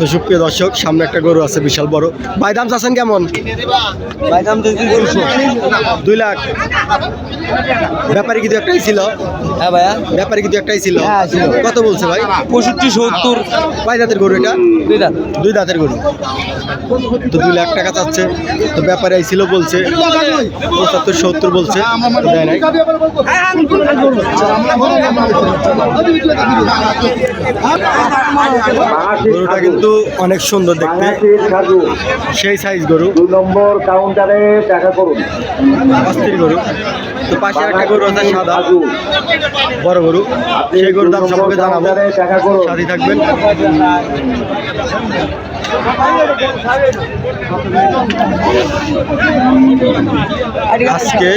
তো সুপ্রিয় দর্শক, সামনে একটা গরু আছে বিশাল বড়। ভাই দাম চাচ্ছেন কেমন? ভাই দাম 2 লাখ। ব্যাপারী কিন্তু একটাই ছিল। হ্যাঁ ভাইয়া, ব্যাপারী কিন্তু একটাই ছিল। হ্যাঁ ছিল। কত বলছে ভাই? 65-70। কয় দাঁতের গরু এটা? 2 দাঁত। 2 দাঁতের গরু। তো 2 লাখ টাকা চাচ্ছে। তো ব্যাপারী আইছিল বলছে 75-70 বলছে, দেয় নাই। গরুটা কিন্তু অনেক সুন্দর দেখতে, সেই সাইজ গরু। 2 নম্বর কাউন্টারে টাকা করুন। অস্থির গরু। তো পাশে একটা গরু আছে সাদা, বড় গরু। সেই গরুর দাম সম্পর্কে জানাবো, সাথে থাকবেন। আজকে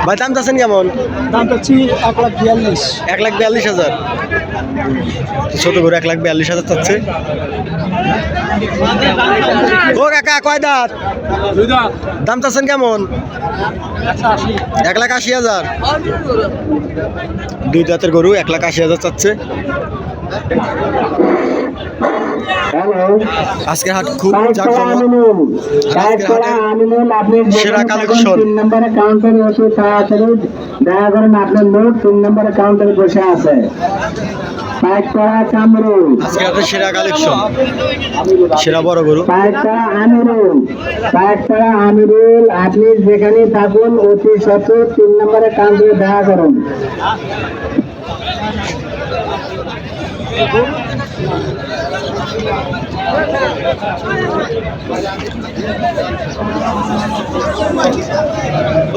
ভাই দাম চাচ্ছেন কেমন? দাম পাচ্ছি 1,42,000। 1,42,000। ছোট গরু 1,42,000 চাচ্ছে। ও কাকা, কয় দাঁত? 2 দাঁত। দাম চাচ্ছেন কেমন? 1,80,000। 2 দাঁতের গরু 1,80,000 চাচ্ছে। আজকের হাট খুব জাঁকজমক। আজকের হাটে সেরা কালেকশন। 3 নম্বরে কাউন্টারে বসে তাড়াতাড়ি দেখা করেন, আপনার লোক 3 নম্বরে কাউন্টারে বসে আছে। পাইকপাড়া কামরুল, আজকের হাটে সেরা কালেকশন, সেরা বড় গরু। পাইকপাড়া আমিরুল, পাইকপাড়া আমিরুল, আপনি যেখানে থাকুন অতি সত্ত্বর 3 নম্বরে কাউন্টারে দেখা করুন।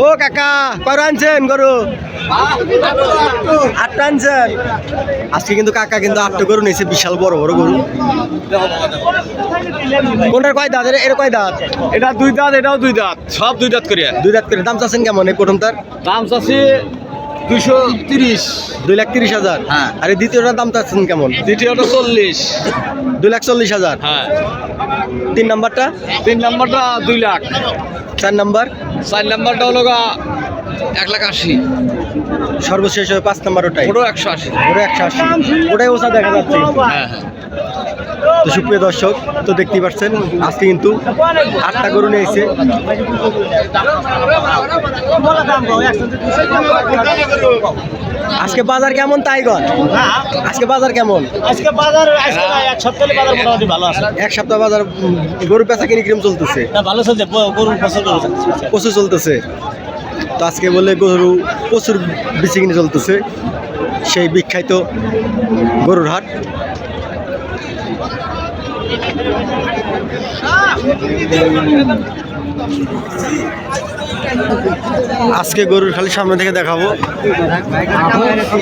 ও কাকা, কয় আনছেন গরু? 8টা আনছেন। আজকে কিন্তু কাকা কিন্তু 8টা গরু নিয়েছে, বিশাল বড় বড় গরু। কোনটার কয় দাঁত? এর কয় দাঁত? এটা 2 দাঁত, এটাও 2 দাঁত, সব 2 দাঁত করে। 2 দাঁত করে। দাম চাচ্ছেন কেমন এই প্রথমটার? দাম চাচ্ছি 230। 2,30,000। হ্যাঁ। আর এই দ্বিতীয়টার দাম চাচ্ছেন কেমন? দ্বিতীয়টা 40। 2,40,000। হ্যাঁ। 3 নাম্বারটা? 3 নম্বরটা 2 লাখ। 4 নাম্বার? 4 নম্বরটা হলো 1,80,000। সর্বশেষ হবে 5 নাম্বার, ওটাই। ওটা 180। ওটা 180। ওটাই ওসা দেখা যাচ্ছে। হ্যাঁ হ্যাঁ। তো সুপ্রিয় দর্শক, তো দেখতেই পাচ্ছেন আজকে কিন্তু 8টা গরু নিয়েছে। আজকে বাজার কেমন তাইগন? আজকে বাজার কেমন? আজকে বাজার এক সপ্তাহে বাজার মোটামুটি ভালো আছে। এক সপ্তাহ বাজার গরু বেচা কিনি কিরম চলতেছে? ভালো চলছে, গরুর ফসল প্রচুর চলতেছে। তো আজকে বলে গরু প্রচুর বেচা কিনে চলতেছে, সেই বিখ্যাত গরুর হাট। আজকে গরুর খালি সামনে থেকে দেখাবো।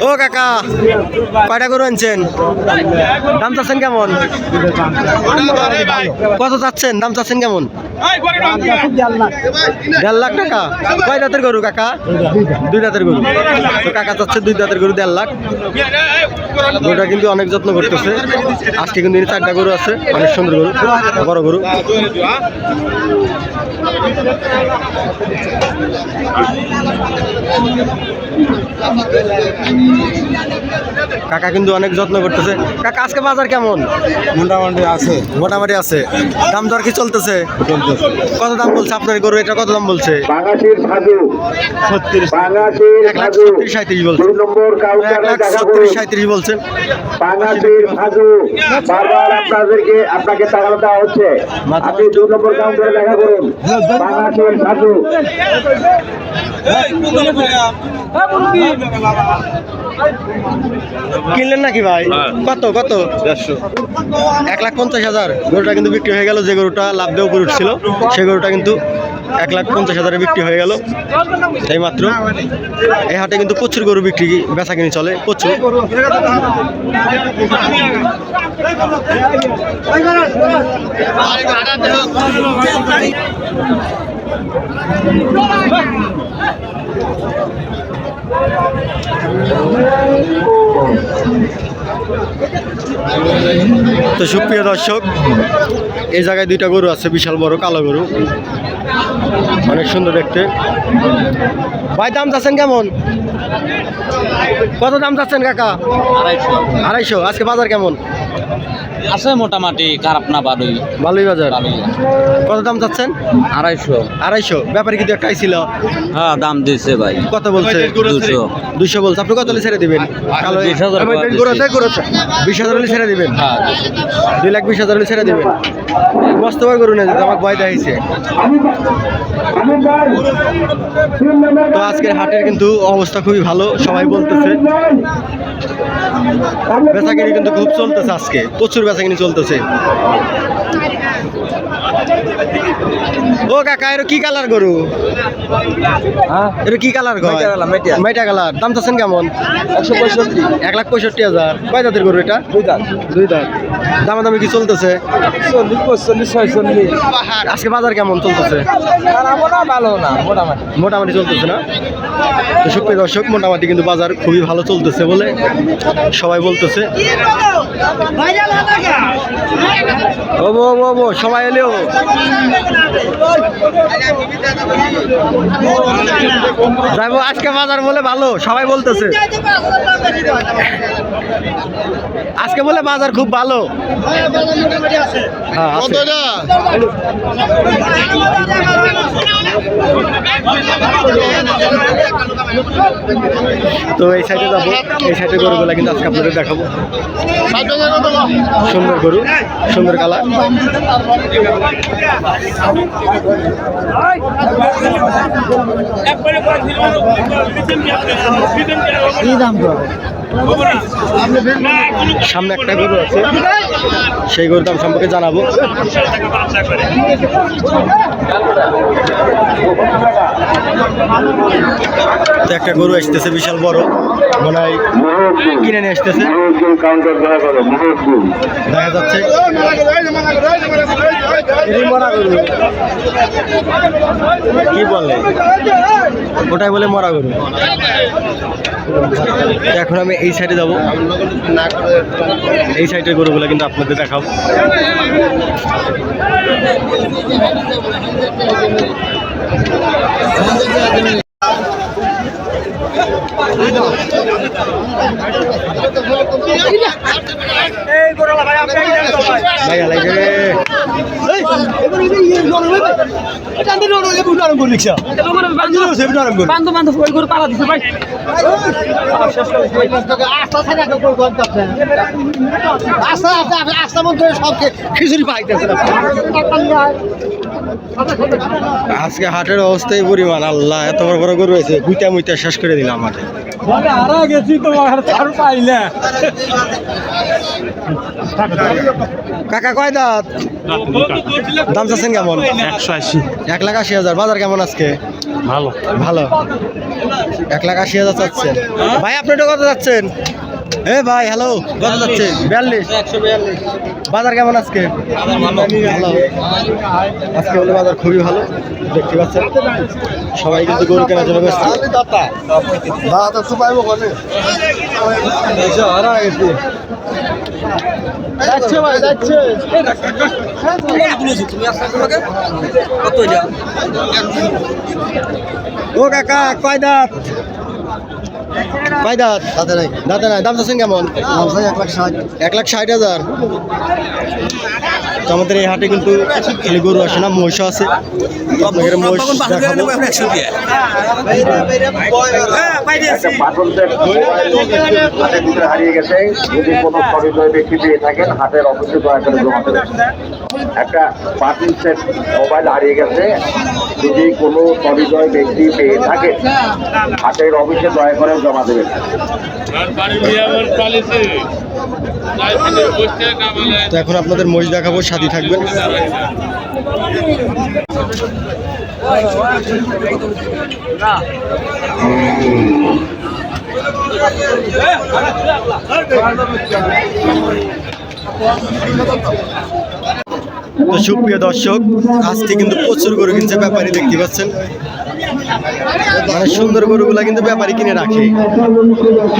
ও কাকা, কয়টা গরু আনছেন? দাম চাচ্ছেন কেমন? কত চাচ্ছেন? দাম চাচ্ছেন কেমন? 1.5 লাখ টাকা। কয় দাঁতের গরু কাকা? 2 দাঁতের গরু। তো কাকা চাচ্ছে 2 দাঁতের গরু 1.5 লাখ। গরুটা কিন্তু অনেক যত্ন করতেছে। আজকে কিন্তু 4টা গরু আছে, অনেক সুন্দর গরু, বড় গরু। কাকা কিন্তু অনেক যত্ন করতেছে। কাকা আজকে বাজার কেমন? মোটামুটি আছে। মোটামুটি আছে। দাম দর কি চলতেছে? কত দাম বলছে আপনার গরু? এটা কত দাম বলছে? বাংলাদেশের সাধু 36। বাংলাদেশের সাধু 1,37,37 বলছে। 2 নম্বর কাউন্টারে দেখা করুন। 1,37,37 বলছেন। বাংলাদেশের সাধু বারবার আপনাকে টাকা দেওয়া হচ্ছে। আপনি 2 নম্বর কাউন্টারে দেখা করুন। বাংলাদেশের সাধু। কিনলেন নাকি ভাই? কত কত? 1,50,000। গরুটা কিন্তু বিক্রি হয়ে গেল। যে গরুটা লাভ দেওয়া গরু ছিল, সেই গরুটা কিন্তু 1,50,000 বিক্রি হয়ে গেল এই মাত্র। এই হাটে কিন্তু প্রচুর গরু বিক্রি বেচা কিনি চলে, প্রচুর। তো সুপ্রিয় দর্শক, এই জায়গায় দুইটা গরু আছে, বিশাল বড় কালো গরু, অনেক সুন্দর দেখতে। ভাই দাম চাচ্ছেন কেমন? কত দাম চাচ্ছেন কাকা? 250। আজকে বাজার কেমন আছে? মোটামুটি খারাপ না, ভালোই বাজার। কত দাম চাচ্ছেন? 250। ব্যাপারে কিন্তু একটাই ছিল। হ্যাঁ, দাম দিচ্ছে ভাই। কত বলছে? 200 বলছে। আপনি কত হলে ছেড়ে দিবেন? 20,000 হলে ছেড়ে দিবেন। 2,20,000 হলে ছেড়ে দিবেন। মস্ত ভাই গরু না, আমাকে ভয় দেখাইছে। তো আজকের হাটের কিন্তু অবস্থা খুবই ভালো, সবাই বলতেছে। বেচাকিনি কিন্তু খুব চলতেছে, আজকে প্রচুর বেচাকিনি চলতেছে। ও কাকা, এর কি কালার গরু? এর কি কালার? মেটা কালার। দাম চাচ্ছেন কেমন? 1,65,000। কয় দাঁতের গরু এটা? 2 দাঁত। দামাদামি কি চলতেছে? 40, 46। আজকে বাজার কেমন চলতেছে? ভালো না, মোটামুটি চলতেছে না? তো সুপ্রিয় দর্শক, মোটামুটি কিন্তু বাজার খুবই ভালো চলতেছে বলে সবাই বলতেছে। ও সবাই এলেও যাইবো। আজকে বাজার বলে ভালো, সবাই বলতেছে। আজকে বলে বাজার খুব ভালো। হ্যাঁ, আছে। তো এই সাইডে যাবো, এই সাইডে গরুগুলা কিন্তু আজকে আপনাদের দেখাবো। সুন্দর গরু, সুন্দর কালার। সামনে একটা গরু আছে, সেই গরুর দাম সম্পর্কে জানাবো। তো একটা গরু আসতেছে বিশাল বড়, মনে হয় কিনে নিয়ে আসতেছে, দেখা যাচ্ছে। কি বলে ওটাই বলে মরা গরু। এখন আমি এই সাইডে যাবো, এই সাইডের গরুগুলো কিন্তু আপনাদের দেখাবো। ভাইয়া লাগে রে। আজকে হাটের অবস্থায় পরিমাণ, আল্লাহ এত বড় বড় গরু হয়েছে, গুইটা মুইটা শেষ করে দিলাম হাটে। কাকা কয় দাঁত? দাম চাচ্ছেন কেমন? 180। 1,80,000। বাজার কেমন আজকে? ভালো। 1,80,000 চাচ্ছেন। ভাই আপনি তো কত যাচ্ছেন? ভাই হ্যালো, কত যাচ্ছে? 42। বাজার কেমন আজকে? ভালো। আজকে বলে বাজার খুবই ভালো, দেখতে পাচ্ছেন সবাই কিন্তু গরু কেনার জন্য ব্যস্ত। ও কাকা কয় দাঁত? কয় দাঁত? দাঁতে নাই। দাম চাচ্ছেন কেমন? 1,60,000। তো আমাদের এই হাটে কিন্তু খালি গরু আসে না, মহিষও আছে। আপনাদের মহিষ দেখাবো। হাটের ভিতরে হারিয়ে গেছে। যদি কোনো সহৃদয় ব্যক্তি পেয়ে থাকেন, হাটের অফিসে দয়া করে জমা দেবেন। একটা পার্টিন সেট মোবাইল হারিয়ে গেছে, যদি কোনো সহৃদয় ব্যক্তি পেয়ে থাকেন, হাটের অফিসে দয়া করে জমা দেবেন। তো এখন আপনাদের মহিষ দেখাবো, সাথী থাকবেন। তো সুপ্রিয় দর্শক, আজকে কিন্তু প্রচুর গরু কিনছে ব্যাপারী, দেখতে পাচ্ছেন। মানে সুন্দর গরুগুলা কিন্তু ব্যাপারী কিনে রাখে।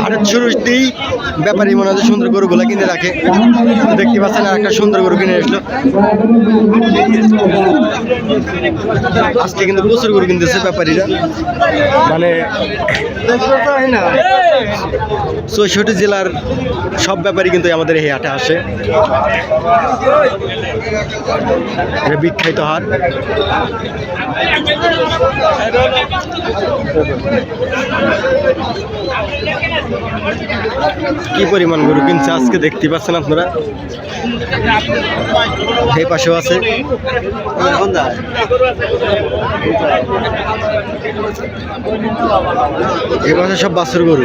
হাটের শুরুতেই ব্যাপারী মনে হয় যে সুন্দর গরুগুলা কিনে রাখে। তো দেখতে পাচ্ছেন আর একটা সুন্দর গরু কিনে আসলো। আজকে কিন্তু প্রচুর গরু কিনতেছে ব্যাপারীরা, মানে 64 জেলার সব ব্যাপারী কিন্তু আমাদের এই হাটে আসে। এটা বিখ্যাত হাট। কি পরিমাণ গরু কিনছে আজকে দেখতে পাচ্ছেন আপনারা। এই পাশেও আছে। এই পাশে সব বাছুর গরু।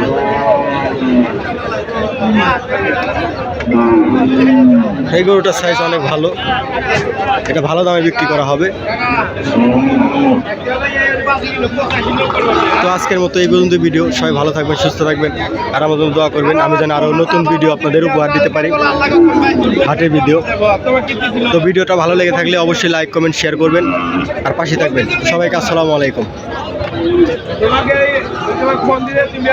এই গরুটার সাইজ অনেক ভালো, এটা ভালো দামে বিক্রি করা হবে। তো আজকের মতো এই পর্যন্ত ভিডিও। সবাই ভালো থাকবেন, সুস্থ থাকবেন, আর আমাদের দোয়া করবেন আমি যেন আরও নতুন ভিডিও আপনাদের উপহার দিতে পারি, হাটের ভিডিও। তো ভিডিওটা ভালো লেগে থাকলে অবশ্যই লাইক কমেন্ট শেয়ার করবেন আর পাশে থাকবেন। সবাইকে আসসালামু আলাইকুম। তোমাকে ফোন দিলে তুমি